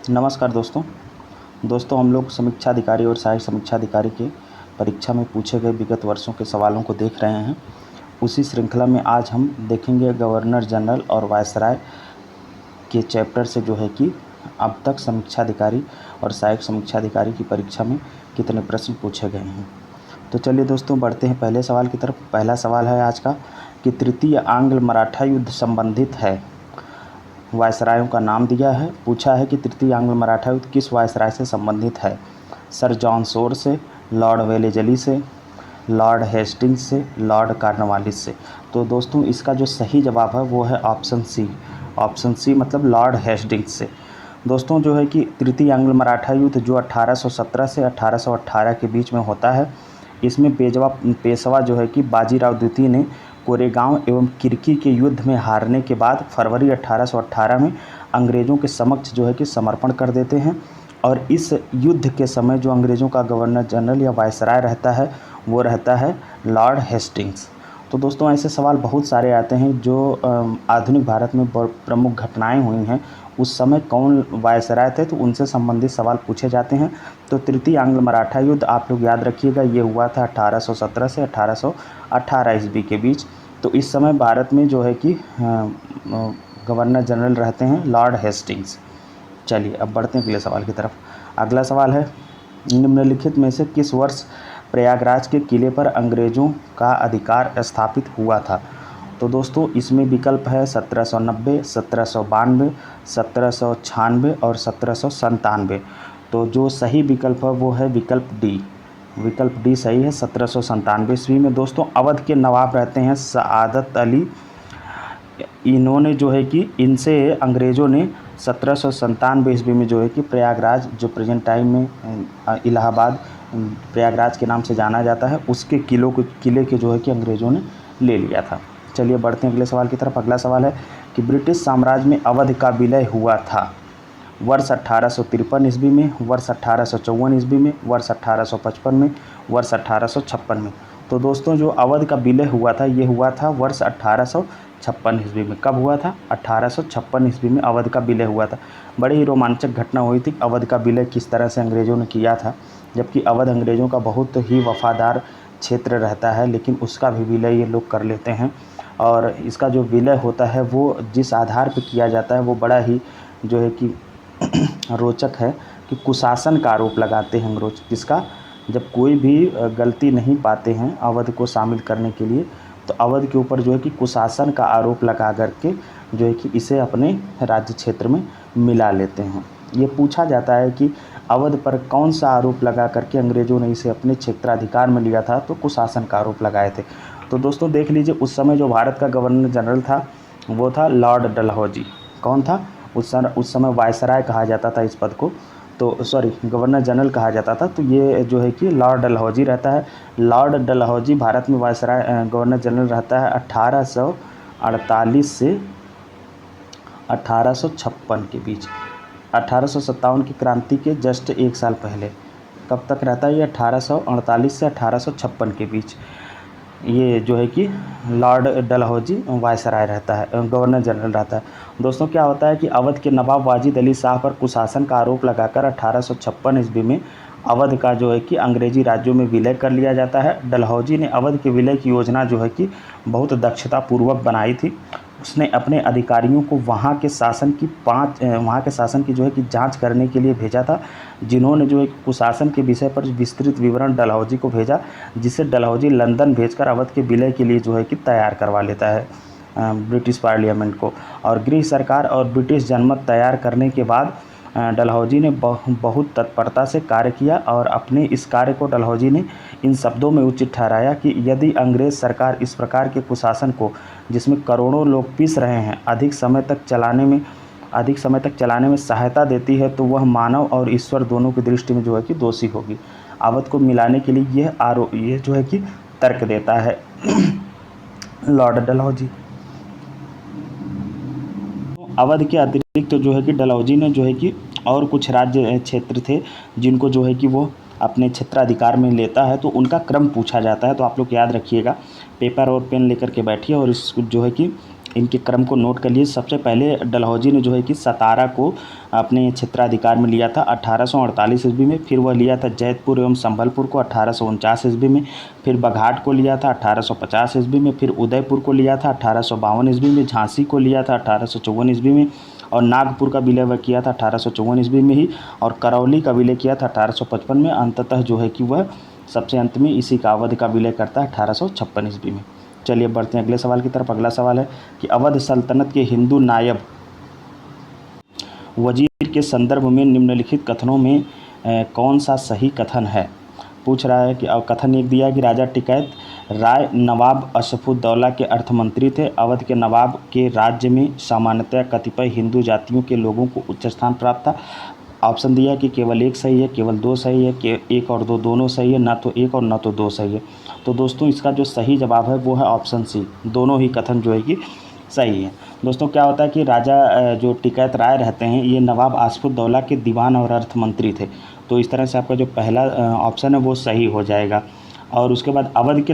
नमस्कार दोस्तों हम लोग समीक्षा अधिकारी और सहायक समीक्षा अधिकारी के परीक्षा में पूछे गए विगत वर्षों के सवालों को देख रहे हैं। उसी श्रृंखला में आज हम देखेंगे गवर्नर जनरल और वायसराय के चैप्टर से जो है कि अब तक समीक्षा अधिकारी और सहायक समीक्षा अधिकारी की परीक्षा में कितने प्रश्न पूछे गए हैं। तो चलिए दोस्तों बढ़ते हैं पहले सवाल की तरफ। पहला सवाल है आज का कि तृतीय आंग्ल मराठा युद्ध संबंधित है। वायसरायों का नाम दिया है, पूछा है कि तृतीय आंग्ल मराठा युद्ध किस वायसराय से संबंधित है। सर जॉन शोर से, लॉर्ड वेलेजली से, लॉर्ड हेस्टिंग्स से, लॉर्ड कॉर्नवालिस से। तो दोस्तों इसका जो सही जवाब है वो है ऑप्शन सी मतलब लॉर्ड हेस्टिंग्स से। दोस्तों जो है कि तृतीय आंग्ल मराठा युद्ध जो 1817 से 1818 के बीच में होता है, इसमें पेशवा जो है कि बाजीराव द्वितीय ने कोरेगांव एवं किरकी के युद्ध में हारने के बाद फरवरी 1818 में अंग्रेज़ों के समक्ष जो है कि समर्पण कर देते हैं। और इस युद्ध के समय जो अंग्रेज़ों का गवर्नर जनरल या वायसराय रहता है वो रहता है लॉर्ड हेस्टिंग्स। तो दोस्तों ऐसे सवाल बहुत सारे आते हैं जो आधुनिक भारत में प्रमुख घटनाएं हुई हैं उस समय कौन वायसराय थे, तो उनसे संबंधित सवाल पूछे जाते हैं। तो तृतीय आंग्ल मराठा युद्ध आप लोग याद रखिएगा, ये हुआ था 1817 से 1818 ईस्वी के बीच। तो इस समय भारत में जो है कि गवर्नर जनरल रहते हैं लॉर्ड हेस्टिंग्स। चलिए अब बढ़ते हैं अगले सवाल की तरफ। अगला सवाल है निम्नलिखित में से किस वर्ष प्रयागराज के किले पर अंग्रेज़ों का अधिकार स्थापित हुआ था। तो दोस्तों इसमें विकल्प है 1790, 1792, 1796 और 1797। तो जो सही विकल्प है वो है विकल्प डी सही है। 1797 ईस्वी में दोस्तों अवध के नवाब रहते हैं सआदत अली। इन्होंने जो है कि इनसे अंग्रेज़ों ने 1797 ईस्वी में जो है कि प्रयागराज, जो प्रेजेंट टाइम में इलाहाबाद प्रयागराज के नाम से जाना जाता है, उसके किले के जो है कि अंग्रेज़ों ने ले लिया था। चलिए बढ़ते हैं अगले सवाल की तरफ। अगला सवाल है कि ब्रिटिश साम्राज्य में अवध का विलय हुआ था वर्ष 1853 ईस्वी में, वर्ष 1854 ईस्वी में, वर्ष 1855 में, वर्ष 1856 में। तो दोस्तों जो अवध का विलय हुआ था ये हुआ था वर्ष 1856 ईस्वी में। कब हुआ था? 1856 ईस्वी में अवध का विलय हुआ था। बड़ी ही रोमांचक घटना हुई थी, अवध का विलय किस तरह से अंग्रेज़ों ने किया था। जबकि अवध अंग्रेज़ों का बहुत ही वफादार क्षेत्र रहता है, लेकिन उसका भी विलय ये लोग कर लेते हैं। और इसका जो विलय होता है वो जिस आधार पर किया जाता है वो बड़ा ही जो है कि रोचक है कि कुशासन का आरोप लगाते हैं अंग्रेज। किसका? जब कोई भी गलती नहीं पाते हैं अवध को शामिल करने के लिए, तो अवध के ऊपर जो है कि कुशासन का आरोप लगा करके जो है कि इसे अपने राज्य क्षेत्र में मिला लेते हैं। ये पूछा जाता है कि अवध पर कौन सा आरोप लगा करके अंग्रेज़ों ने इसे अपने क्षेत्राधिकार में लिया था, तो कुशासन का आरोप लगाए थे। तो दोस्तों देख लीजिए उस समय जो भारत का गवर्नर जनरल था वो था लॉर्ड डलहौजी। कौन था? उस समय वायसराय कहा जाता था इस पद को, तो सॉरी गवर्नर जनरल कहा जाता था। तो ये जो है कि लॉर्ड डलहौजी रहता है। लॉर्ड डलहौजी भारत में वायसराय गवर्नर जनरल रहता है 1848 से 1856 के बीच। 1857 की क्रांति के जस्ट एक साल पहले। कब तक रहता है ये? 1848 से 1856 के बीच ये जो है कि लॉर्ड डलहौजी वायसराय रहता है, गवर्नर जनरल रहता है। दोस्तों क्या होता है कि अवध के नवाब वाजिद अली शाह पर कुशासन का आरोप लगाकर 1856 ईस्वी में अवध का जो है कि अंग्रेजी राज्यों में विलय कर लिया जाता है। डलहौजी ने अवध के विलय की योजना जो है कि बहुत दक्षतापूर्वक बनाई थी। उसने अपने अधिकारियों को वहाँ के शासन की जो है कि जांच करने के लिए भेजा था, जिन्होंने जो है कुशासन के विषय पर विस्तृत विवरण डलहौजी को भेजा, जिसे डलहौजी लंदन भेजकर अवध के विलय के लिए जो है कि तैयार करवा लेता है ब्रिटिश पार्लियामेंट को। और गृह सरकार और ब्रिटिश जनमत तैयार करने के बाद डलहौजी ने बहुत तत्परता से कार्य किया, और अपने इस कार्य को डलहौजी ने इन शब्दों में उचित ठहराया कि यदि अंग्रेज़ सरकार इस प्रकार के कुशासन को, जिसमें करोड़ों लोग पिस रहे हैं, अधिक समय तक चलाने में सहायता देती है, तो वह मानव और ईश्वर दोनों की दृष्टि में जो है कि दोषी होगी। अवध को मिलाने के लिए ये जो है कि तर्क देता है लॉर्ड डलहौजी। अवध के अतिरिक्त जो है कि डलहौजी ने जो है कि और कुछ राज्य क्षेत्र थे जिनको जो है कि वो अपने क्षेत्राधिकार में लेता है, तो उनका क्रम पूछा जाता है। तो आप लोग याद रखिएगा, पेपर और पेन लेकर के बैठिए और इस जो है कि इनके क्रम को नोट कर लिए। सबसे पहले डलहौजी ने जो है कि सतारा को अपने क्षेत्राधिकार में लिया था 1848 ईस्वी में। फिर वह लिया था जैतपुर एवं संभलपुर को 1849 ईस्वी में। फिर बघाट को लिया था 1850 ईस्वी में। फिर उदयपुर को लिया था 1852 ईस्वी में। झांसी को लिया था 1854 ईस्वी में। और नागपुर का विलय वह किया था 1854 ईस्वी में ही। और करौली का विलय किया था 1855 में। अंततः जो है कि वह सबसे अंत में इसी का अवध का विलय करता है 1856 ईस्वी में। चलिए बढ़ते हैं अगले सवाल की तरफ। अगला सवाल है कि अवध सल्तनत के हिंदू नायब वजीर के संदर्भ में निम्नलिखित कथनों में कौन सा सही कथन है। पूछ रहा है कि कथन एक दिया है कि राजा टिकैत राय नवाब अशफुद्दौला के अर्थमंत्री थे। अवध के नवाब के राज्य में सामान्यतः कतिपय हिंदू जातियों के लोगों को उच्च स्थान प्राप्त था। ऑप्शन दिया है कि केवल एक सही है, केवल दो सही है, कि एक और दो दोनों सही है, ना तो एक और ना तो दो सही है। तो दोस्तों इसका जो सही जवाब है वो है ऑप्शन सी, दोनों ही कथन जो है कि सही है। दोस्तों क्या होता है कि राजा जो टिकैत राय रहते हैं ये नवाब आसफुद्दौला के दीवान और अर्थमंत्री थे। तो इस तरह से आपका जो पहला ऑप्शन है वो सही हो जाएगा। और उसके बाद अवध के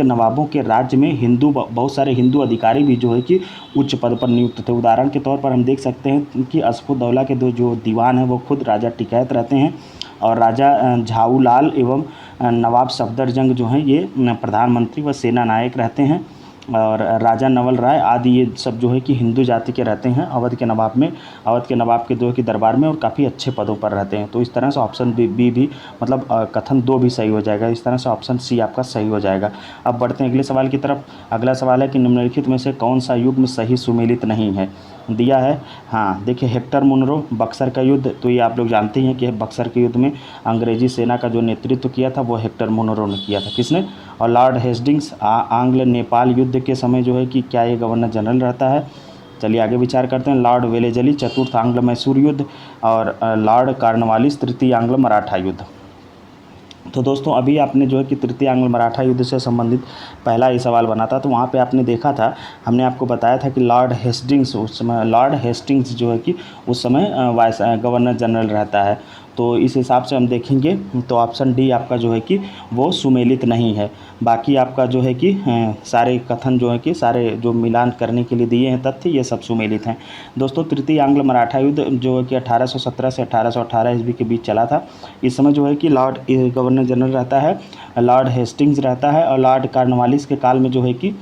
नवाबों के राज्य में बहुत सारे हिंदू अधिकारी भी जो है कि उच्च पद पर नियुक्त थे। उदाहरण के तौर पर हम देख सकते हैं कि अशफुद्दौला के दो जो दीवान हैं वो खुद राजा टिकैत रहते हैं। और राजा झाऊलाल एवं नवाब सफदरजंग जो हैं ये प्रधानमंत्री व सेना नायक रहते हैं। और राजा नवल राय आदि ये सब जो है कि हिंदू जाति के रहते हैं अवध के नवाब के जो कि दरबार में, और काफ़ी अच्छे पदों पर रहते हैं। तो इस तरह से ऑप्शन बी भी मतलब कथन दो भी सही हो जाएगा। इस तरह से ऑप्शन सी आपका सही हो जाएगा। अब बढ़ते हैं अगले सवाल की तरफ। अगला सवाल है कि निम्नलिखित में से कौन सा युग्म सही सुमेलित नहीं है। दिया है, हाँ देखिए, हेक्टर मुनरो, बक्सर का युद्ध। तो ये आप लोग जानते हैं कि बक्सर के युद्ध में अंग्रेजी सेना का जो नेतृत्व किया था वो हेक्टर मुनरो ने किया था। किसने? और लॉर्ड हेस्टिंग्स आंग्ल नेपाल युद्ध के समय जो है कि क्या ये गवर्नर जनरल रहता है। चलिए आगे विचार करते हैं। लॉर्ड वेलेजली चतुर्थ आंग्ल मैसूर युद्ध, और लॉर्ड कॉर्नवालिस तृतीय आंग्ल मराठा युद्ध। तो दोस्तों अभी आपने जो है कि तृतीय आंग्ल मराठा युद्ध से संबंधित पहला ही सवाल बना था। तो वहाँ पे आपने देखा था, हमने आपको बताया था कि लॉर्ड हेस्टिंग्स जो है कि उस समय गवर्नर जनरल रहता है। तो इस हिसाब से हम देखेंगे तो ऑप्शन डी आपका जो है कि वो सुमेलित नहीं है। बाकी आपका जो है कि सारे कथन जो है कि सारे जो मिलान करने के लिए दिए हैं तथ्य, ये सब सुमेलित हैं। दोस्तों तृतीय आंग्ल मराठा युद्ध जो है कि 1817 से 1818 ईस्वी के बीच चला था। इस समय जो है कि गवर्नर जनरल रहता है लॉर्ड हेस्टिंग्स रहता है, और लॉर्ड कॉर्नवालिस के काल में जो है कि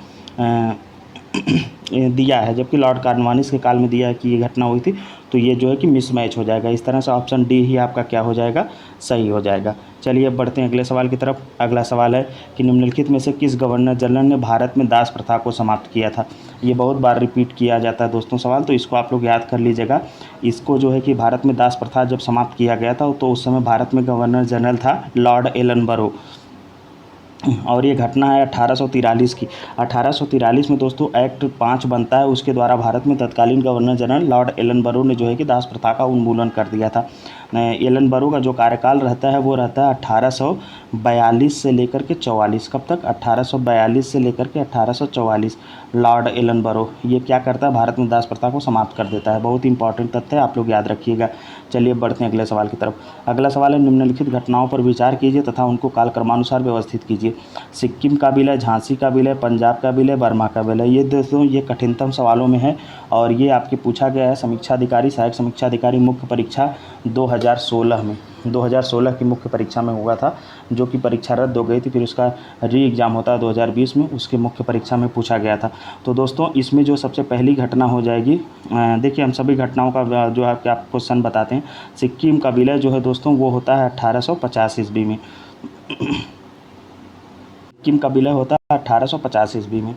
दिया है, जबकि लॉर्ड कॉर्नवालिस के काल में दिया है कि ये घटना हुई थी। तो ये जो है कि मिसमैच हो जाएगा। इस तरह से ऑप्शन डी ही आपका क्या हो जाएगा, सही हो जाएगा। चलिए अब बढ़ते हैं अगले सवाल की तरफ। अगला सवाल है कि निम्नलिखित में से किस गवर्नर जनरल ने भारत में दास प्रथा को समाप्त किया था। ये बहुत बार रिपीट किया जाता है दोस्तों सवाल, तो इसको आप लोग याद कर लीजिएगा। इसको जो है कि भारत में दास प्रथा जब समाप्त किया गया था तो उस समय भारत में गवर्नर जनरल था लॉर्ड एलनबरो। और ये घटना है 1843 की। 1843 में दोस्तों एक्ट 5 बनता है, उसके द्वारा भारत में तत्कालीन गवर्नर जनरल लॉर्ड एलनबरो ने जो है कि दास प्रथा का उन्मूलन कर दिया था। एलनबरो का जो कार्यकाल रहता है वो रहता है 1842 से लेकर के 44। कब तक? 1842 से लेकर के 1844। लॉर्ड एलनबरो ये क्या करता है, भारत में दास प्रथा को समाप्त कर देता है। बहुत इंपॉर्टेंट तथ्य है, आप लोग याद रखिएगा। चलिए बढ़ते हैं अगले सवाल की तरफ। अगला सवाल है निम्नलिखित घटनाओं पर विचार कीजिए तथा उनको कालक्रमानुसार व्यवस्थित कीजिए। सिक्किम का विलय, झांसी का विलय, पंजाब का विलय, बर्मा का विलय। ये दोस्तों ये कठिनतम सवालों में है, और ये आपके पूछा गया है सहायक समीक्षा अधिकारी मुख्य परीक्षा 2016 में। 2016 की मुख्य परीक्षा में हुआ था, जो कि परीक्षा रद्द हो गई थी। फिर उसका री एग्ज़ाम होता है 2020 में, उसके मुख्य परीक्षा में पूछा गया था। तो दोस्तों इसमें जो सबसे पहली घटना हो जाएगी, देखिए हम सभी घटनाओं का जो है कि आपको सन बताते हैं। सिक्किम का विलय जो है दोस्तों वो होता है 1850 ईस्वी में। सिक्किम का विलय होता है 1850 ईस्वी में।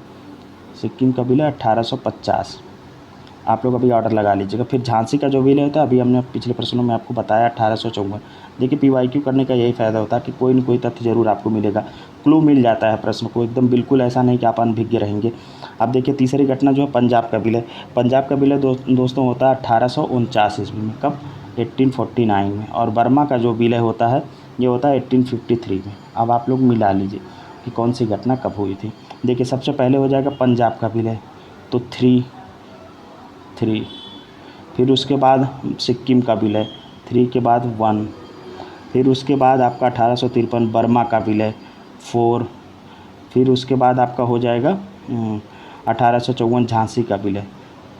सिक्किम का विलय 1850। आप लोग अभी ऑर्डर लगा लीजिएगा। फिर झांसी का जो विलय होता है, अभी हमने पिछले प्रश्नों में आपको बताया 1854। देखिए PYQ करने का यही फ़ायदा होता है कि कोई न कोई तथ्य जरूर आपको मिलेगा, क्लू मिल जाता है प्रश्न को, एकदम बिल्कुल ऐसा नहीं कि आप अनभिज्ञ रहेंगे। अब देखिए तीसरी घटना जो है पंजाब का विलय। पंजाब का विलय दोस्तों होता है 1849 ईस्वी में। कब? 1849 में। और बर्मा का जो विलय होता है ये होता है 1853 में। अब आप लोग मिला लीजिए कि कौन सी घटना कब हुई थी। देखिए सबसे पहले हो जाएगा पंजाब का विलय, तो 3। फिर उसके बाद सिक्किम का विलय 3 के बाद 1। फिर उसके बाद आपका 1853 बर्मा का विलय 4। फिर उसके बाद आपका हो जाएगा 1854 झांसी का विलय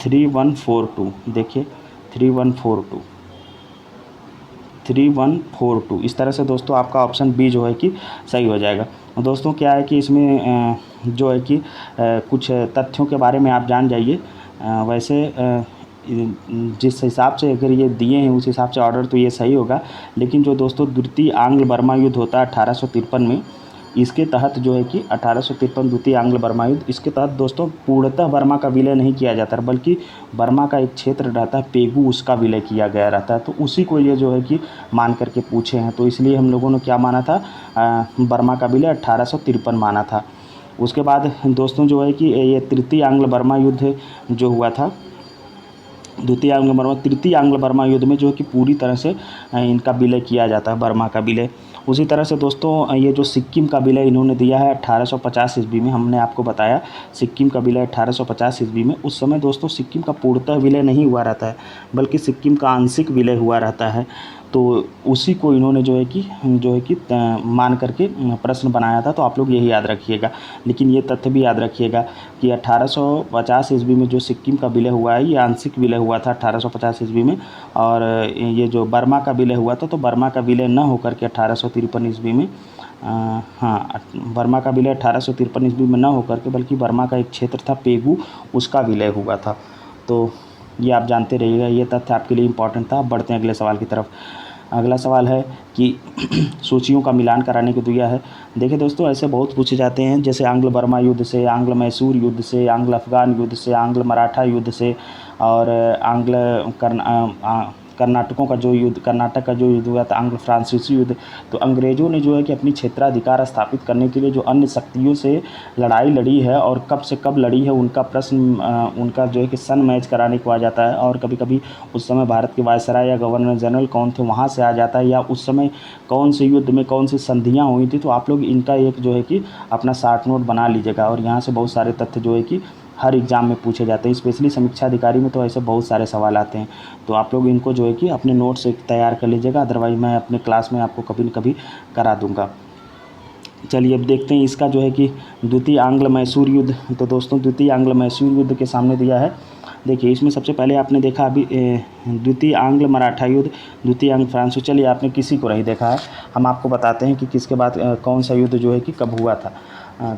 3142, देखिए 3142 इस तरह से दोस्तों आपका ऑप्शन बी जो है कि सही हो जाएगा। दोस्तों क्या है कि इसमें जो है कि कुछ तथ्यों के बारे में आप जान जाइए। वैसे जिस हिसाब से अगर ये दिए हैं उस हिसाब से ऑर्डर तो ये सही होगा, लेकिन जो दोस्तों द्वितीय आंग्ल बर्मा युद्ध होता है 1853 में, इसके तहत जो है कि 1853 द्वितीय आंग्ल बर्मा युद्ध, इसके तहत दोस्तों पूर्णतः बर्मा का विलय नहीं किया जाता, बल्कि बर्मा का एक क्षेत्र रहता है पेगू, उसका विलय किया गया रहता है। तो उसी को ये जो है कि मान करके पूछे हैं, तो इसलिए हम लोगों ने क्या माना था, बर्मा का विलय 1853 माना था। उसके बाद दोस्तों जो है कि ये तृतीय आंग्ल बर्मा युद्ध जो हुआ था, तृतीय आंग्ल बर्मा युद्ध में जो है कि पूरी तरह से इनका विलय किया जाता है, बर्मा का विलय। उसी तरह से दोस्तों ये जो सिक्किम का विलय इन्होंने दिया है 1850 ईस्वी में, हमने आपको बताया सिक्किम का विलय 1850 ईस्वी में। उस समय दोस्तों सिक्किम का पूर्णतः विलय नहीं हुआ रहता है, बल्कि सिक्किम का आंशिक विलय हुआ रहता है। तो उसी को इन्होंने जो है कि मान करके प्रश्न बनाया था। तो आप लोग यही याद रखिएगा, लेकिन ये तथ्य भी याद रखिएगा कि 1850 ईस्वी में जो सिक्किम का विलय हुआ है, ये आंशिक विलय हुआ था 1850 ईस्वी में। और ये जो बर्मा का विलय हुआ था, तो बर्मा का विलय न होकर के 1853 ईस्वी में, बर्मा का विलय 1853 ईस्वी में न होकर के, बल्कि बर्मा का एक क्षेत्र था पेगू, उसका विलय हुआ था। तो ये आप जानते रहिएगा, ये तथ्य आपके लिए इम्पॉर्टेंट था। बढ़ते हैं अगले सवाल की तरफ। अगला सवाल है कि सूचियों का मिलान कराने को दिया है। देखिए दोस्तों, ऐसे बहुत पूछे जाते हैं, जैसे आंग्ल बर्मा युद्ध से, आंग्ल मैसूर युद्ध से, आंग्ल अफ़गान युद्ध से, आंग्ल मराठा युद्ध से, और कर्नाटक का जो युद्ध हुआ था, आंग्ल फ्रांसीसी युद्ध। तो अंग्रेज़ों ने जो है कि अपनी क्षेत्राधिकार स्थापित करने के लिए जो अन्य शक्तियों से लड़ाई लड़ी है, और कब से कब लड़ी है, उनका प्रश्न उनका जो है कि सन मैच कराने को आ जाता है। और कभी कभी उस समय भारत के वायसराय या गवर्नर जनरल कौन थे, वहाँ से आ जाता है, या उस समय कौन से युद्ध में कौन सी संधियाँ हुई थी। तो आप लोग इनका एक जो है कि अपना शार्ट नोट बना लीजिएगा, और यहाँ से बहुत सारे तथ्य जो है कि हर एग्ज़ाम में पूछे जाते हैं। स्पेशली समीक्षा अधिकारी में तो ऐसे बहुत सारे सवाल आते हैं। तो आप लोग इनको जो है कि अपने नोट से तैयार कर लीजिएगा, अदरवाइज़ मैं अपने क्लास में आपको कभी न कभी करा दूँगा। चलिए अब देखते हैं इसका जो है कि द्वितीय आंग्ल मैसूर युद्ध। तो दोस्तों द्वितीय आंग्ल मैसूर युद्ध के सामने दिया है। देखिए इसमें सबसे पहले आपने देखा अभी द्वितीय आंग्ल मराठा युद्ध, द्वितीय आंग्ल फ्रांस। चलिए आपने किसी को नहीं देखा है, हम आपको बताते हैं कि किसके बाद कौन सा युद्ध जो है कि कब हुआ था।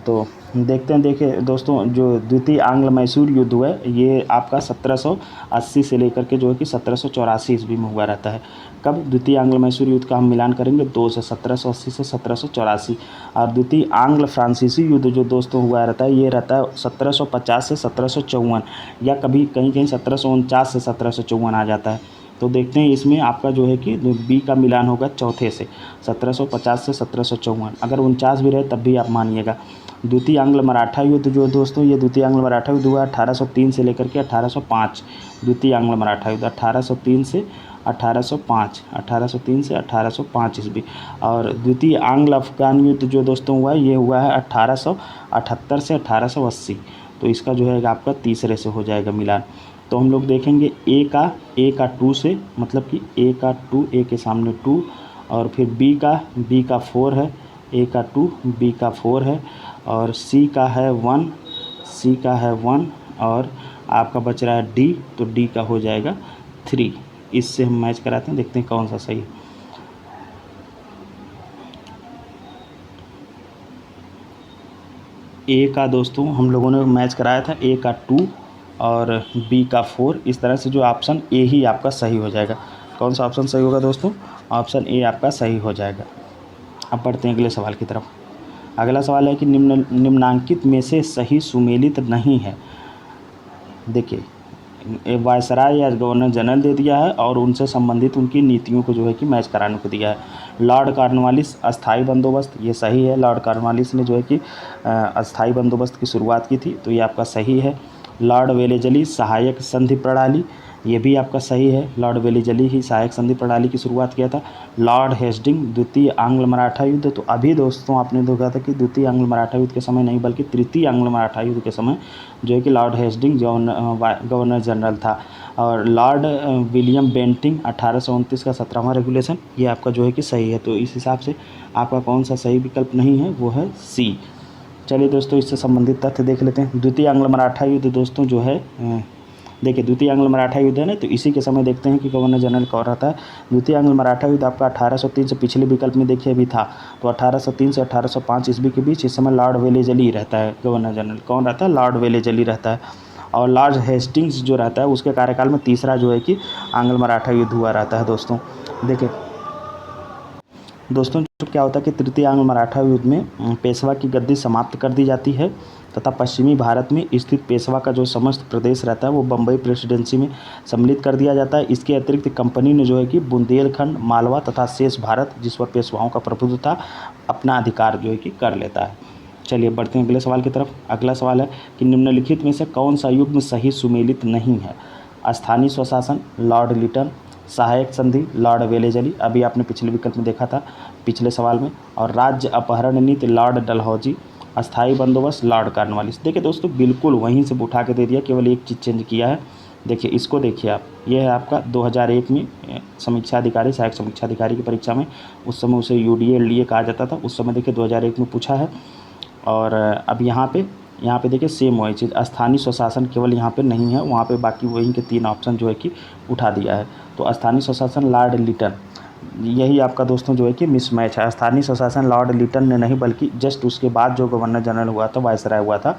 तो देखते हैं। देखिए दोस्तों, जो द्वितीय आंग्ल मैसूर युद्ध हुआ है, ये आपका 1780 से लेकर के जो है कि 1784 ईस्वी में हुआ रहता है। कब? द्वितीय आंग्ल मैसूर युद्ध का हम मिलान करेंगे 2 से, 1780 से 1784। और द्वितीय आंग्ल फ्रांसीसी युद्ध जो दोस्तों हुआ रहता है, ये रहता है 1750 से 1754, या कभी कहीं कहीं 1749 से 1754 आ जाता है। तो देखते हैं इसमें आपका जो है कि बी का मिलान होगा चौथे से, 1750 से 1754। अगर 49 भी रहे तब भी आप मानिएगा। द्वितीय आंग्ल मराठा युद्ध जो दोस्तों, ये द्वितीय आंग्ल मराठा युद्ध हुआ 1803 से लेकर के 1805। द्वितीय आंग्ल मराठा युद्ध 1803 से 1805, 1803 से 1805 ईस्वी। और द्वितीय आंग्ल अफ़गान युद्ध जो दोस्तों हुआ है, ये हुआ है 1878 से 1880। तो इसका जो है आपका तीसरे से हो जाएगा मिलान। तो हम लोग देखेंगे ए का 2 से, मतलब कि ए का 2, ए के सामने 2, और फिर बी का 4 है, ए का 2, बी का 4 है, और सी का है 1, और आपका बच रहा है डी, तो डी का हो जाएगा 3। इससे हम मैच कराते हैं, देखते हैं कौन सा सही है। ए का दोस्तों हम लोगों ने मैच कराया था, ए का 2 और बी का 4। इस तरह से जो ऑप्शन ए ही आपका सही हो जाएगा। कौन सा ऑप्शन सही होगा दोस्तों? ऑप्शन ए आपका सही हो जाएगा। अब बढ़ते हैं अगले सवाल की तरफ। अगला सवाल है कि निम्नांकित में से सही सुमेलित नहीं है। देखिए वायसराय या गवर्नर जनरल दे दिया है, और उनसे संबंधित उनकी नीतियों को जो है कि मैच कराने को दिया है। लॉर्ड कॉर्नवालिस अस्थाई बंदोबस्त, ये सही है। लॉर्ड कॉर्नवालिस ने जो है कि अस्थाई बंदोबस्त की शुरुआत की थी, तो ये आपका सही है। लॉर्ड वेलेजली सहायक संधि प्रणाली, ये भी आपका सही है। लॉर्ड वेलेजली ही सहायक संधि प्रणाली की शुरुआत किया था। लॉर्ड हेस्टिंग द्वितीय आंग्ल मराठा युद्ध, तो अभी दोस्तों आपने देखा था कि द्वितीय आंग्ल मराठा युद्ध के समय नहीं, बल्कि तृतीय आंग्ल मराठा युद्ध के समय जो है कि लॉर्ड हेस्टिंग गवर्नर जनरल था। और लॉर्ड विलियम बेंटिंग 1829 का 17वां रेगुलेशन, ये आपका जो है कि सही है। तो इस हिसाब से आपका कौन सा सही विकल्प नहीं है, वो है सी। चलिए दोस्तों, इससे संबंधित तथ्य देख लेते हैं। द्वितीय आंग्ल मराठा युद्ध दोस्तों जो है, देखिए द्वितीय आंग्ल मराठा युद्ध है ना, तो इसी के समय देखते हैं कि गवर्नर जनरल कौन रहता है। द्वितीय आंग्ल मराठा युद्ध आपका 1803 से, पिछले विकल्प में देखिए अभी था, तो 1803 से 1805 ईस्वी के बीच इस समय लॉर्ड वेलेजली रहता है गवर्नर जनरल। कौन रहता है? लॉर्ड वेलेजली रहता है। और लॉर्ड हेस्टिंग्स जो रहता है उसके कार्यकाल में तीसरा जो है कि आंग्ल मराठा युद्ध हुआ रहता है दोस्तों। देखिए दोस्तों, जो क्या होता है कि तृतीय आंग्ल मराठा युद्ध में पेशवा की गद्दी समाप्त कर दी जाती है तथा पश्चिमी भारत में स्थित पेशवा का जो समस्त प्रदेश रहता है वो बम्बई प्रेसिडेंसी में सम्मिलित कर दिया जाता है। इसके अतिरिक्त कंपनी ने जो है कि बुंदेलखंड, मालवा तथा शेष भारत, जिस पर पेशवाओं का प्रभुत्व था, अपना अधिकार जो है कि कर लेता है। चलिए बढ़ते हैं अगले सवाल की तरफ। अगला सवाल है कि निम्नलिखित में से कौन सा युग्म सही सुमेलित नहीं है? स्थानीय स्वशासन, लॉर्ड लिटन, सहायक संधि, लॉर्ड वेलेजली, अभी आपने पिछले विकल्प में देखा था पिछले सवाल में, और राज्य अपहरण नीति, लॉर्ड डलहौजी, अस्थाई बंदोबस्त, लॉर्ड कॉर्नवालिस। देखिए दोस्तों, बिल्कुल वहीं से उठा के दे दिया, केवल एक चीज़ चेंज किया है। देखिए इसको देखिए आप, ये है आपका 2001 में समीक्षा अधिकारी, सहायक समीक्षा अधिकारी की परीक्षा में, उस समय उसे यूडीए एलडीए कहा जाता था, उस समय देखिए 2001 में पूछा है। और अब यहाँ पे देखिए सेम वही चीज़, स्थानीय स्वशासन केवल यहाँ पे नहीं है, वहाँ पे बाकी वही के 3 ऑप्शन जो है कि उठा दिया है। तो स्थानीय स्वशासन लॉर्ड लिटन, यही आपका दोस्तों जो है कि मिसमैच है। स्थानीय स्वशासन लॉर्ड लिटन ने नहीं, बल्कि जस्ट उसके बाद जो गवर्नर जनरल हुआ था, वायसराय हुआ था,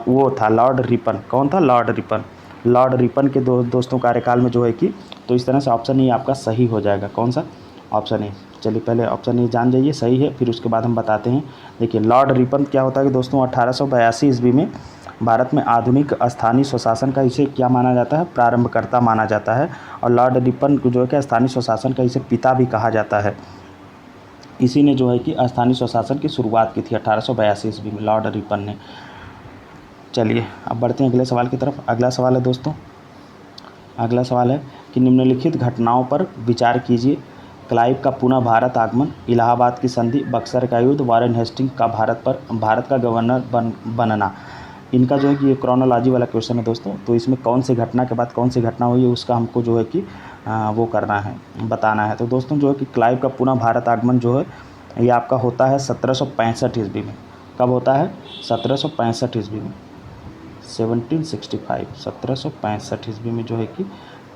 वो था लॉर्ड रिपन। कौन था? Lord Ripon. लॉर्ड रिपन के दोस्तों कार्यकाल में जो है कि, तो इस तरह से ऑप्शन ए आपका सही हो जाएगा। कौन सा? Option A. चलिए पहले ऑप्शन ए जान जाइए सही है, फिर उसके बाद हम बताते हैं। देखिए लॉर्ड रिपन क्या होता है कि दोस्तों 1882 ईस्वी में भारत में आधुनिक स्थानीय स्वशासन का इसे क्या माना जाता है? प्रारंभकर्ता माना जाता है। और लॉर्ड रिपन को जो है कि स्थानीय स्वशासन का इसे पिता भी कहा जाता है। इसी ने जो है कि स्थानीय स्वशासन की शुरुआत की थी 1882 ईस्वी में, लॉर्ड रिपन ने। चलिए अब बढ़ते हैं अगले सवाल की तरफ। अगला सवाल है दोस्तों, अगला सवाल है कि निम्नलिखित घटनाओं पर विचार कीजिए। क्लाइव का पुनः भारत आगमन, इलाहाबाद की संधि, बक्सर का युद्ध, वारेन हेस्टिंग्स का भारत का गवर्नर बनना। इनका जो है कि ये क्रोनोलॉजी वाला क्वेश्चन है दोस्तों, तो इसमें कौन सी घटना के बाद कौन सी घटना हुई है उसका हमको जो है कि वो करना है, बताना है। तो दोस्तों जो है कि क्लाइव का पुनः भारत आगमन जो है ये आपका होता है 1765 ईस्वी में। कब होता है? 1765 ईस्वी में, 1765 ईस्वी में जो है कि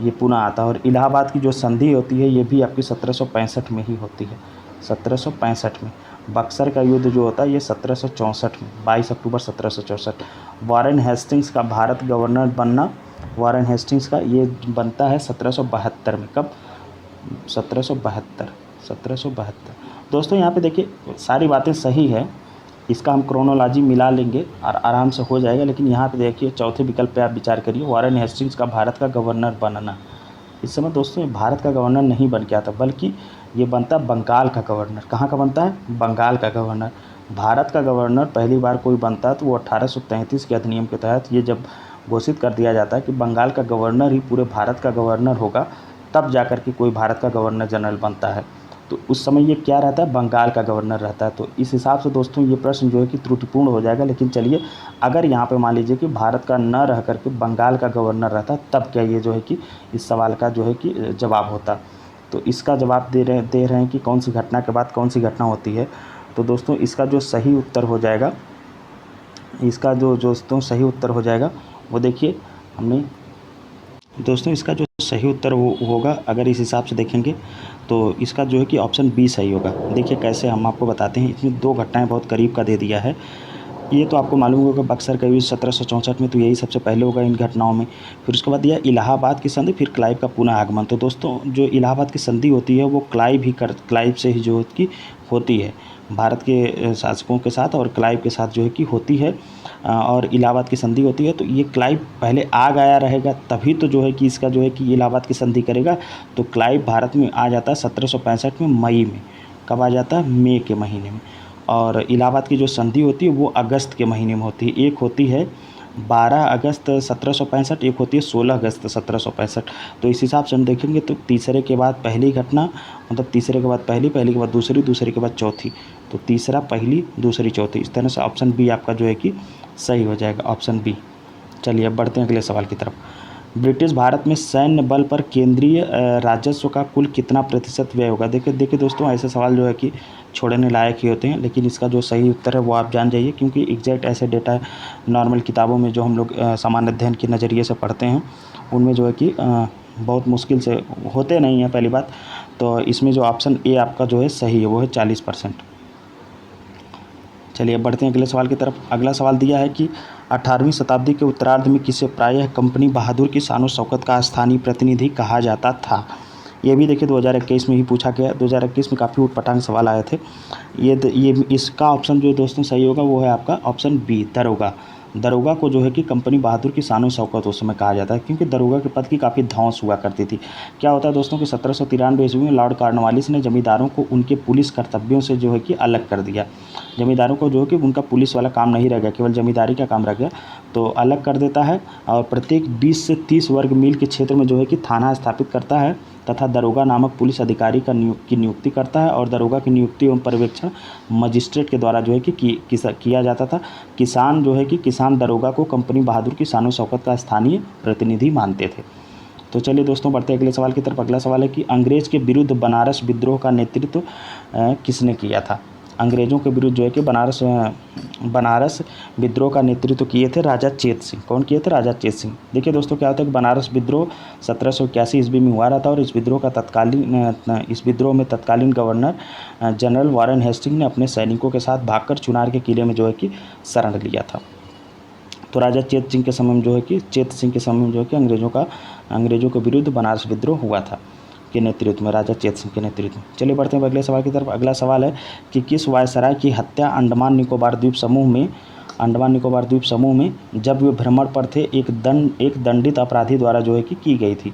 ये पुनः आता है। और इलाहाबाद की जो संधि होती है ये भी आपकी 1765 में ही होती है, 1765 में। बक्सर का युद्ध जो होता है ये 1764 में, 22 अक्टूबर 1764। वारेन हेस्टिंग्स का भारत गवर्नर बनना, वारेन हेस्टिंग्स का ये बनता है 1772 में। कब? 1772। दोस्तों यहाँ पे देखिए सारी बातें सही है, इसका हम क्रोनोलॉजी मिला लेंगे और आराम से हो जाएगा। लेकिन यहाँ पे देखिए चौथे विकल्प पे आप विचार करिए, वारेन हेस्टिंग्स का भारत का गवर्नर बनना। इस समय दोस्तों ये भारत का गवर्नर नहीं बन के आता, बल्कि ये बनता बंगाल का गवर्नर। कहाँ का बनता है? बंगाल का गवर्नर। भारत का गवर्नर पहली बार कोई बनता है तो वो 1833 के अधिनियम के तहत ये जब घोषित कर दिया जाता है कि बंगाल का गवर्नर ही पूरे भारत का गवर्नर होगा, तब जाकर के कोई भारत का गवर्नर जनरल बनता है। तो उस समय ये क्या रहता है? बंगाल का गवर्नर रहता है। तो इस हिसाब से दोस्तों ये प्रश्न जो है कि त्रुटिपूर्ण हो जाएगा। लेकिन चलिए, अगर यहाँ पे मान लीजिए कि भारत का न रह करके बंगाल का गवर्नर रहता, तब क्या ये जो है कि इस सवाल का जो है कि जवाब होता। तो इसका जवाब दे रहे हैं कि कौन सी घटना के बाद कौन सी घटना होती है। तो दोस्तों इसका जो सही उत्तर हो जाएगा, इसका जो दोस्तों सही उत्तर हो जाएगा वो देखिए हमने, दोस्तों इसका जो सही उत्तर होगा अगर इस हिसाब से देखेंगे तो इसका जो है कि ऑप्शन बी सही होगा। देखिए कैसे, हम आपको बताते हैं। इसमें 2 घटनाएं बहुत करीब का दे दिया है। ये तो आपको मालूम होगा, बक्सर का युद्ध 1764 में, तो यही सबसे पहले होगा इन घटनाओं में। फिर उसके बाद दिया इलाहाबाद की संधि, फिर क्लाइव का पुनः आगमन। तो दोस्तों जो इलाहाबाद की संधि होती है वो क्लाइव से ही जो कि होती है, भारत के शासकों के साथ और क्लाइव के साथ जो है कि होती है। और इलाहाबाद की संधि होती है। तो ये क्लाइव पहले आ गया रहेगा तभी तो जो है कि इसका जो है कि इलाहाबाद की संधि करेगा। तो क्लाइव भारत में आ जाता है 1765 में, मई में। कब आ जाता है? मई के महीने में। और इलाहाबाद की जो संधि होती है वो अगस्त के महीने में होती है। एक होती है 12 अगस्त 1765, एक होती है 16 अगस्त 1765। तो इस हिसाब से हम देखेंगे तो तीसरे के बाद पहली घटना, मतलब तीसरे के बाद पहली, पहली के बाद दूसरी, दूसरे के बाद चौथी। तो तीसरा, पहली, दूसरी, चौथी, इस तरह से ऑप्शन बी आपका जो है कि सही हो जाएगा, ऑप्शन बी। चलिए अब बढ़ते हैं अगले सवाल की तरफ। ब्रिटिश भारत में सैन्य बल पर केंद्रीय राजस्व का कुल कितना प्रतिशत व्यय होगा? देखिए दोस्तों ऐसे सवाल जो है कि छोड़ने लायक ही होते हैं, लेकिन इसका जो सही उत्तर है वो आप जान जाइए, क्योंकि एग्जैक्ट ऐसे डेटा नॉर्मल किताबों में जो हम लोग सामान्य अध्ययन के नज़रिए से पढ़ते हैं उनमें जो है कि बहुत मुश्किल से होते नहीं हैं पहली बात। तो इसमें जो ऑप्शन ए आपका जो है सही है वो है 40%। चलिए अब बढ़ते हैं अगले सवाल की तरफ। अगला सवाल दिया है कि 18वीं शताब्दी के उत्तरार्ध में किसे प्रायः कंपनी बहादुर की शान शौकत का स्थानीय प्रतिनिधि कहा जाता था। ये भी देखिए 2021 में ही पूछा गया। 2021 में काफ़ी ऊटपटांग सवाल आए थे। ये इसका ऑप्शन जो दोस्तों सही होगा वो है आपका ऑप्शन बी, दरोगा। दरोगा को जो है कि कंपनी बहादुर की शान शौकत उस समय कहा जाता है, क्योंकि दरोगा के पद की काफ़ी धौंस हुआ करती थी। क्या होता है दोस्तों कि 1793 ईस्वी में लॉर्ड कॉर्नवालिस ने जमींदारों को उनके पुलिस कर्तव्यों से जो है कि अलग कर दिया। जमींदारों को जो है कि उनका पुलिस वाला काम नहीं रह गया, केवल जमींदारी का काम रह गया, तो अलग कर देता है और प्रत्येक 20 से 30 वर्ग मील के क्षेत्र में जो है कि थाना स्थापित करता है तथा दरोगा नामक पुलिस अधिकारी की नियुक्ति करता है। और दरोगा की नियुक्ति एवं पर्यवेक्षण मजिस्ट्रेट के द्वारा जो है कि किया जाता था। किसान जो है कि किसान दरोगा को कंपनी बहादुर की शान शौकत का स्थानीय प्रतिनिधि मानते थे। तो चलिए दोस्तों बढ़ते हैं अगले सवाल की तरफ। अगला सवाल है कि अंग्रेज के विरुद्ध बनारस विद्रोह का नेतृत्व किसने किया था। अंग्रेज़ों के विरुद्ध जो है कि बनारस विद्रोह का नेतृत्व किए थे राजा चेत सिंह। कौन किए थे? राजा चेत सिंह। देखिए दोस्तों क्या होता है कि बनारस विद्रोह 1781 ईस्वी में हुआ था और इस विद्रोह में तत्कालीन गवर्नर जनरल वारेन हेस्टिंग ने अपने सैनिकों के साथ भागकर चुनार के किले में जो है कि शरण लिया था। तो राजा चेत सिंह के समय में जो है कि अंग्रेज़ों के विरुद्ध बनारस विद्रोह हुआ था के नेतृत्व में, राजा चेत सिंह के नेतृत्व में। चलिए बढ़ते हैं अगले सवाल की तरफ। अगला सवाल है कि किस वायसराय की हत्या अंडमान निकोबार द्वीप समूह में जब वे भ्रमण पर थे एक दंडित अपराधी द्वारा जो है कि की गई थी।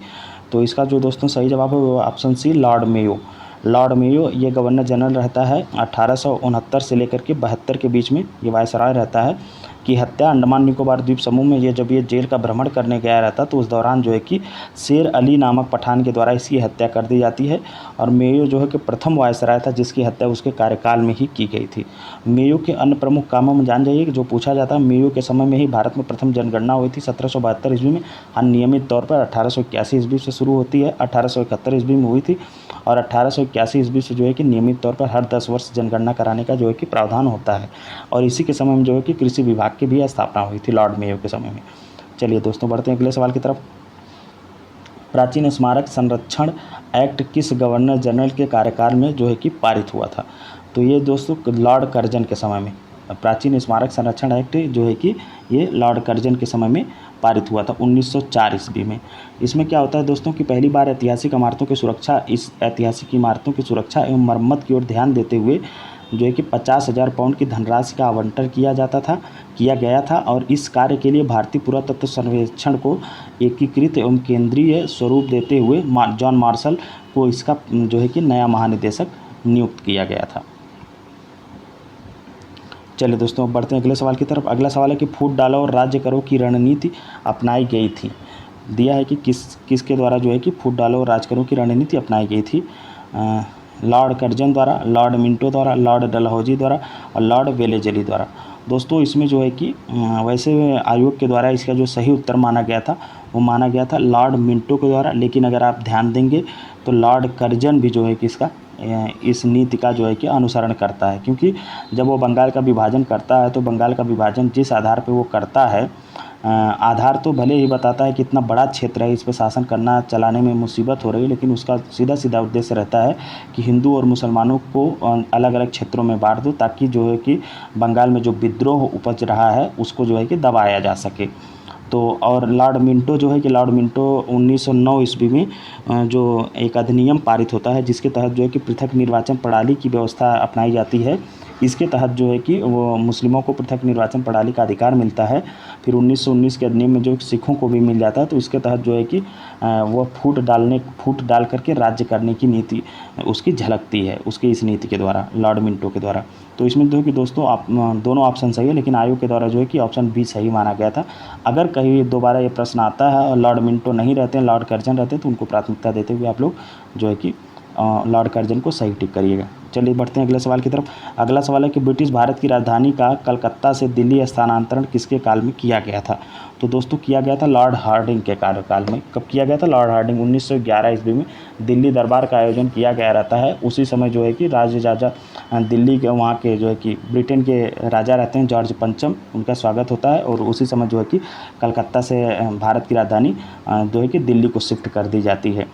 तो इसका जो दोस्तों सही जवाब है वो option C, Lord Mayo. Lord Mayo ये गवर्नर जनरल रहता है 1869 से लेकर के 72 के बीच में ये वायसराय रहता है। की हत्या अंडमान निकोबार द्वीप समूह में जब ये जेल का भ्रमण करने गया रहता तो उस दौरान जो है कि शेर अली नामक पठान के द्वारा इसकी हत्या कर दी जाती है। और मेयो जो है कि प्रथम वायसराय था जिसकी हत्या उसके कार्यकाल में ही की गई थी। मेयो के अन्य प्रमुख कामों में जान जाइए कि जो पूछा जाता है, मेयो के समय में ही भारत में प्रथम जनगणना हुई थी 1772 ईस्वी में, अनियमित तौर पर 1881 ईस्वी से शुरू होती है, 1871 ईस्वी में हुई थी और 1881 ईस्वी से जो है कि नियमित तौर पर हर 10 वर्ष जनगणना कराने का जो है कि प्रावधान होता है। और इसी के समय में जो है कि कृषि विभाग की भी स्थापना हुई थी लॉर्ड मेयो के समय में। चलिए दोस्तों बढ़ते हैं अगले सवाल की तरफ। प्राचीन स्मारक संरक्षण एक्ट किस गवर्नर जनरल के कार्यकाल में जो है कि पारित हुआ था। तो ये दोस्तों लॉर्ड कर्जन के समय में प्राचीन स्मारक संरक्षण एक्ट जो है कि ये लॉर्ड कर्जन के समय में पारित हुआ था 1904 ईस्वी में। इसमें क्या होता है दोस्तों कि पहली बार ऐतिहासिक इमारतों की सुरक्षा एवं मरम्मत की ओर ध्यान देते हुए जो है कि 50,000 पाउंड की धनराशि का आवंटन किया गया था और इस कार्य के लिए भारतीय पुरातत्व सर्वेक्षण को एकीकृत एवं केंद्रीय स्वरूप देते हुए जॉन मार्शल को इसका जो है कि नया महानिदेशक नियुक्त किया गया था। चलिए दोस्तों बढ़ते हैं अगले सवाल की तरफ। अगला सवाल है कि फूट डालो और राज्य करो की रणनीति अपनाई गई थी। दिया है कि किसके द्वारा जो है कि फूट डालो और राज करो की रणनीति अपनाई गई थी। लॉर्ड कर्जन द्वारा, लॉर्ड मिंटो द्वारा, लॉर्ड डलहौजी द्वारा और लॉर्ड वेलेजली द्वारा। दोस्तों इसमें जो है कि वैसे आयोग के द्वारा इसका जो सही उत्तर माना गया था लॉर्ड मिंटो के द्वारा, लेकिन अगर आप ध्यान देंगे तो लॉर्ड कर्जन भी जो है कि इस नीति का जो है कि अनुसरण करता है, क्योंकि जब वो बंगाल का विभाजन करता है तो बंगाल का विभाजन जिस आधार पर वो करता है, आधार तो भले ही बताता है कि इतना बड़ा क्षेत्र है, इस पर शासन करना चलाने में मुसीबत हो रही है, लेकिन उसका सीधा उद्देश्य रहता है कि हिंदू और मुसलमानों को अलग अलग क्षेत्रों में बांट दो ताकि जो है कि बंगाल में जो विद्रोह उपज रहा है उसको जो है कि दबाया जा सके। तो और लॉर्ड मिंटो 1909 ईस्वी में जो एक अधिनियम पारित होता है जिसके तहत जो है कि पृथक निर्वाचन प्रणाली की व्यवस्था अपनाई जाती है। इसके तहत जो है कि वो मुस्लिमों को पृथक निर्वाचन प्रणाली का अधिकार मिलता है। फिर 1919 के अधिनियम में जो सिखों को भी मिल जाता है, तो इसके तहत जो है कि वो फूट डाल करके राज्य करने की नीति उसकी झलकती है, उसकी इस नीति के द्वारा, लॉर्ड मिंटो के द्वारा। तो इसमें जो कि दोस्तों आप दोनों ऑप्शन सही है, लेकिन आयोग के द्वारा जो है कि ऑप्शन बी सही माना गया था। अगर कहीं दोबारा ये प्रश्न आता है और लॉर्ड मिंटो नहीं रहते हैं, लॉर्ड कर्जन रहते हैं, तो उनको प्राथमिकता देते हुए आप लोग जो है कि लॉर्ड कर्जन को सही टिक करिएगा। चलिए बढ़ते हैं अगले सवाल की तरफ। अगला सवाल है कि ब्रिटिश भारत की राजधानी का कलकत्ता से दिल्ली स्थानांतरण किसके काल में किया गया था? तो दोस्तों किया गया था लॉर्ड हार्डिंग के कार्यकाल में। कब किया गया था? लॉर्ड हार्डिंग 1911 ईस्वी में दिल्ली दरबार का आयोजन किया गया रहता है। उसी समय जो है कि राजा दिल्ली के वहाँ के जो है कि ब्रिटेन के राजा रहते हैं जॉर्ज पंचम, उनका स्वागत होता है और उसी समय जो है कि कलकत्ता से भारत की राजधानी जो है कि दिल्ली को शिफ्ट कर दी जाती है।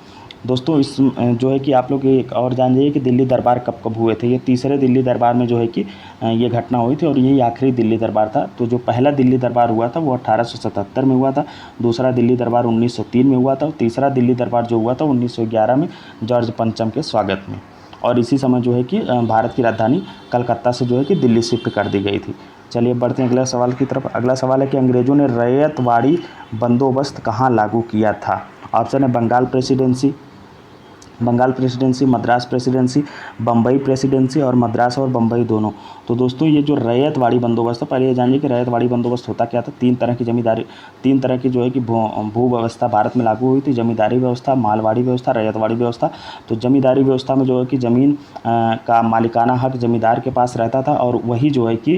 दोस्तों इस जो है कि आप लोग एक और जान जाइए कि दिल्ली दरबार कब कब हुए थे। ये तीसरे दिल्ली दरबार में जो है कि ये घटना हुई थी और यही आखिरी दिल्ली दरबार था। तो जो पहला दिल्ली दरबार हुआ था वो 1877 में हुआ था, दूसरा दिल्ली दरबार 1903 में हुआ था और तीसरा दिल्ली दरबार जो हुआ था 1911 में जॉर्ज पंचम के स्वागत में। और इसी समय जो है कि भारत की राजधानी कलकत्ता से जो है कि दिल्ली शिफ्ट कर दी गई थी। चलिए बढ़ते हैं अगले सवाल की तरफ। अगला सवाल है कि अंग्रेज़ों ने रैयतवाड़ी बंदोबस्त कहाँ लागू किया था? ऑप्शन है Bengal presidency, Madras presidency, Bombay presidency और मद्रास और बम्बई दोनों। तो दोस्तों ये जो रैयतवाड़ी बंदोबस्त है, पहले ये जानिए कि रैयतवाड़ी बंदोबस्त होता क्या था। तीन तरह की जो है कि भू व्यवस्था भारत में लागू हुई थी। जमींदारी व्यवस्था, मालवाड़ी व्यवस्था, रैयतवाड़ी व्यवस्था। तो जमींदारी व्यवस्था में जो है कि ज़मीन का मालिकाना हक जमींदार के पास रहता था और वही जो है कि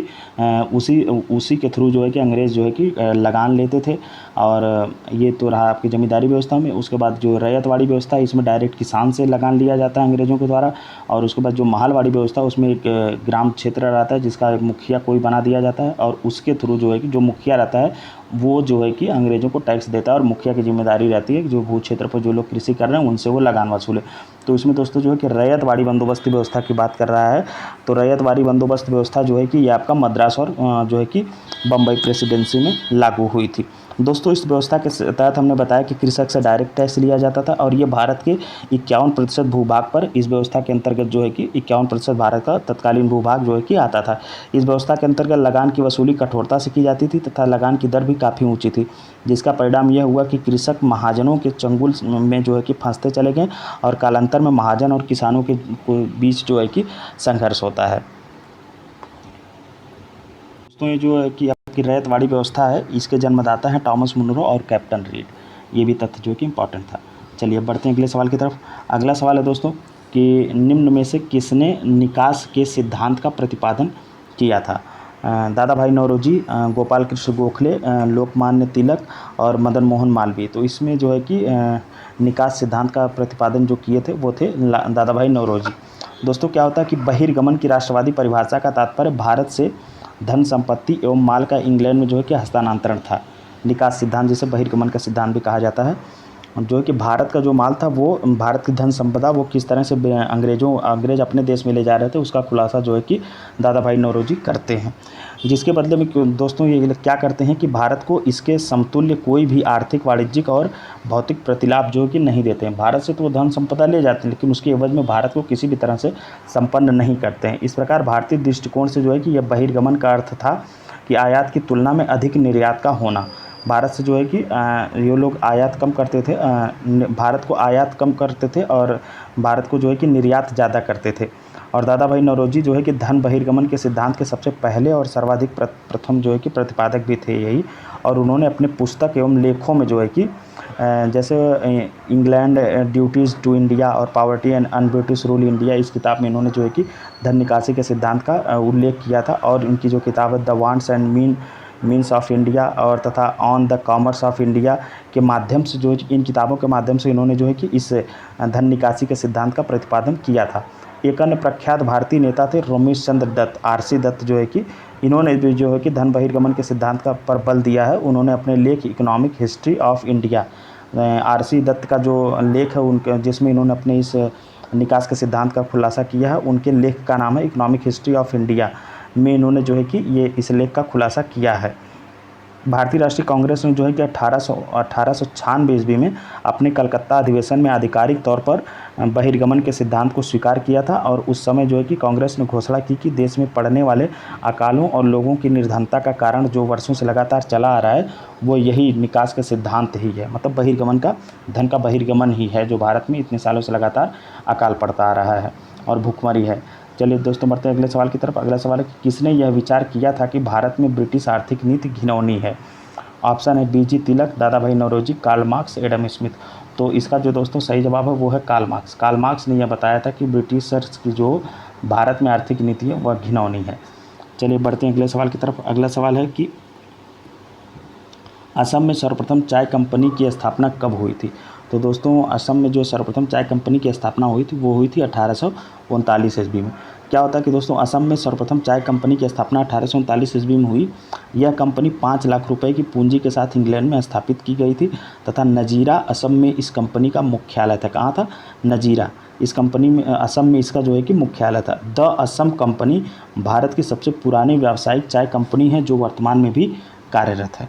उसी के थ्रू जो है कि अंग्रेज़ जो है कि लगान लेते थे। और ये तो रहा आपकी जमींदारी व्यवस्था में। उसके बाद जो रैयतवाड़ी व्यवस्था है इसमें डायरेक्ट किसान से लगान लिया जाता है अंग्रेज़ों के द्वारा। और उसके बाद जो मालवाड़ी व्यवस्था उसमें एक ग्राम क्षेत्र रहता है जिसका एक मुखिया कोई बना दिया जाता है और उसके थ्रू जो है कि जो मुखिया रहता है वो जो है कि अंग्रेज़ों को टैक्स देता है और मुखिया की जिम्मेदारी रहती है कि जो भू क्षेत्र पर जो लोग कृषि कर रहे हैं उनसे वो लगान वसूले। तो इसमें दोस्तों जो है कि रैयतवाड़ी बंदोबस्ती व्यवस्था की बात कर रहा है। तो रैयतवाड़ी बंदोबस्त व्यवस्था जो है कि ये आपका मद्रास और जो है कि बम्बई प्रेसिडेंसी में लागू हुई थी। दोस्तों इस व्यवस्था के तहत हमने बताया कि कृषक से डायरेक्ट टैक्स लिया जाता था और ये भारत के 51% भूभाग पर इस व्यवस्था के अंतर्गत जो है कि 51% भारत का तत्कालीन भूभाग जो है कि आता था। इस व्यवस्था के अंतर्गत लगान की वसूली कठोरता से की जाती थी तथा लगान की दर भी काफ़ी ऊंची थी, जिसका परिणाम यह हुआ कि कृषक महाजनों के चंगुल में जो है कि फंसते चले गए और कालांतर में महाजन और किसानों के बीच जो है कि संघर्ष होता है। दोस्तों ये जो है कि आपकी रैयतवाड़ी व्यवस्था है इसके जन्मदाता हैं टॉमस मुनरो और कैप्टन रीड। ये भी तथ्य जो कि इम्पॉर्टेंट था। चलिए बढ़ते हैं अगले सवाल की तरफ। अगला सवाल है दोस्तों कि निम्न में से किसने निकास के सिद्धांत का प्रतिपादन किया था? दादा भाई नौरोजी, गोपाल कृष्ण गोखले, लोकमान्य तिलक और मदन मोहन मालवीय। तो इसमें जो है कि निकास सिद्धांत का प्रतिपादन जो किए थे वो थे दादा भाई नौरोजी। दोस्तों क्या होता है कि बहिर्गमन की राष्ट्रवादी परिभाषा का तात्पर्य भारत से धन संपत्ति एवं माल का इंग्लैंड में जो है कि हस्तांतरण था। निकास सिद्धांत जिसे बहिर्गमन का सिद्धांत भी कहा जाता है। जो है कि भारत का जो माल था वो भारत की धन संपदा वो किस तरह से अंग्रेज अपने देश में ले जा रहे थे उसका खुलासा जो है कि दादा भाई नौरोजी करते हैं। जिसके बदले में दोस्तों ये क्या करते हैं कि भारत को इसके समतुल्य कोई भी आर्थिक, वाणिज्यिक और भौतिक प्रतिलाभ जो है कि नहीं देते हैं। भारत से तो वो धन संपदा ले जाते हैं लेकिन उसके एवज में भारत को किसी भी तरह से संपन्न नहीं करते हैं। इस प्रकार भारतीय दृष्टिकोण से जो है कि यह बहिर्गमन का अर्थ था कि आयात की तुलना में अधिक निर्यात का होना। भारत से जो है कि ये लोग आयात कम करते थे, भारत को आयात कम करते थे और भारत को जो है कि निर्यात ज़्यादा करते थे। और दादा भाई नौरोजी जो है कि धन बहिर्गमन के सिद्धांत के सबसे पहले और सर्वाधिक प्रथम जो है कि प्रतिपादक भी थे यही। और उन्होंने अपने पुस्तक एवं लेखों में जो है कि जैसे इंग्लैंड ड्यूटीज़ टू इंडिया और poverty and un-British rule India, इस किताब में इन्होंने जो है कि धन निकासी के सिद्धांत का उल्लेख किया था। और इनकी जो किताब है the wants and means of India और तथा on the commerce of India के माध्यम से जो इन किताबों के माध्यम से इन्होंने जो है कि इस धन निकासी के सिद्धांत का प्रतिपादन किया था। एक अन्य प्रख्यात भारतीय नेता थे रमेश चंद्र दत्त, आरसी दत्त, जो है कि इन्होंने भी जो है कि धन बहिर्गमन के सिद्धांत का पर बल दिया है। उन्होंने अपने लेख economic history of India, RC Dutt का जो लेख है उनका जिसमें इन्होंने अपने इस निकास के सिद्धांत का खुलासा किया है, उनके लेख का नाम है इकोनॉमिक हिस्ट्री ऑफ इंडिया में इन्होंने जो है कि ये इस लेख का खुलासा किया है। भारतीय राष्ट्रीय कांग्रेस ने जो है कि 1896 ईस्वी में अपने कलकत्ता अधिवेशन में आधिकारिक तौर पर बहिर्गमन के सिद्धांत को स्वीकार किया था। और उस समय जो है कि कांग्रेस ने घोषणा की कि देश में पड़ने वाले अकालों और लोगों की निर्धनता का कारण जो वर्षों से लगातार चला आ रहा है वो यही निकास का सिद्धांत ही है। मतलब बहिर्गमन का, धन का बहिर्गमन ही है जो भारत में इतने सालों से लगातार अकाल पड़ता आ रहा है और भुखमरी है। चलिए दोस्तों बढ़ते हैं अगले सवाल की तरफ। अगला सवाल है कि किसने यह विचार किया था कि भारत में ब्रिटिश आर्थिक नीति घिनौनी है? ऑप्शन है बीजी Tilak, Dadabhai Naoroji, Karl Marx, Adam Smith. तो इसका जो दोस्तों सही जवाब है वो है कार्ल मार्क्स। कार्ल मार्क्स ने यह बताया था कि ब्रिटिशर्स की जो भारत में आर्थिक नीति है वह घिनौनी है। चलिए बढ़ते हैं अगले सवाल की तरफ। अगला सवाल है कि असम में सर्वप्रथम चाय कंपनी की स्थापना कब हुई थी? तो दोस्तों असम में जो सर्वप्रथम चाय कंपनी की स्थापना हुई थी वो हुई थी 1839 ईस्वी में। क्या होता है कि दोस्तों असम में सर्वप्रथम चाय कंपनी की स्थापना 1839 ईस्वी में हुई। यह कंपनी 5 लाख रुपए की पूंजी के साथ इंग्लैंड में स्थापित की गई थी तथा नजीरा असम में इस कंपनी का मुख्यालय था। कहाँ था? नजीरा। इस कंपनी में असम में इसका जो है कि मुख्यालय था। द असम कंपनी भारत की सबसे पुरानी व्यावसायिक चाय कंपनी है जो वर्तमान में भी कार्यरत है।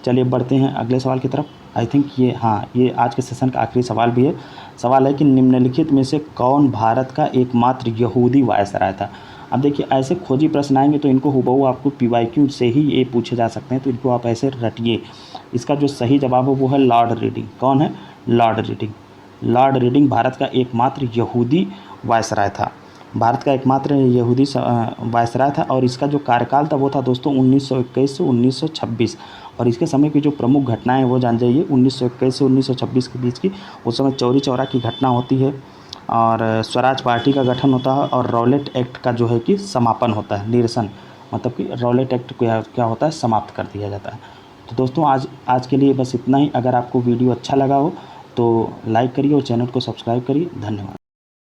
चलिए बढ़ते हैं अगले सवाल की तरफ। आई थिंक ये आज के सेशन का आखिरी सवाल भी है। सवाल है कि निम्नलिखित में से कौन भारत का एकमात्र यहूदी वायसराय था? अब देखिए ऐसे खोजी प्रश्न आएंगे तो इनको हुबहू आपको PYQ से ही ये पूछे जा सकते हैं, तो इनको आप ऐसे रटिए। इसका जो सही जवाब है वो है लॉर्ड रीडिंग। कौन है? Lord reading. Lord reading Bharat का एकमात्र यहूदी वायसराय था। भारत का एकमात्र यहूदी वायसराय था और इसका जो कार्यकाल था वो था दोस्तों 1921 से 1926। और इसके समय की जो प्रमुख घटनाएं हैं वो जान जाइए। 1921 से 1926 के बीच की, उस समय चौरी चौरा की घटना होती है और स्वराज पार्टी का गठन होता है और रॉलेट एक्ट का जो है कि समापन होता है, निरसन, मतलब कि रॉलेट एक्ट को क्या होता है, समाप्त कर दिया जाता है। तो दोस्तों आज के लिए बस इतना ही। अगर आपको वीडियो अच्छा लगा हो तो लाइक करिए और चैनल को सब्सक्राइब करिए। धन्यवाद।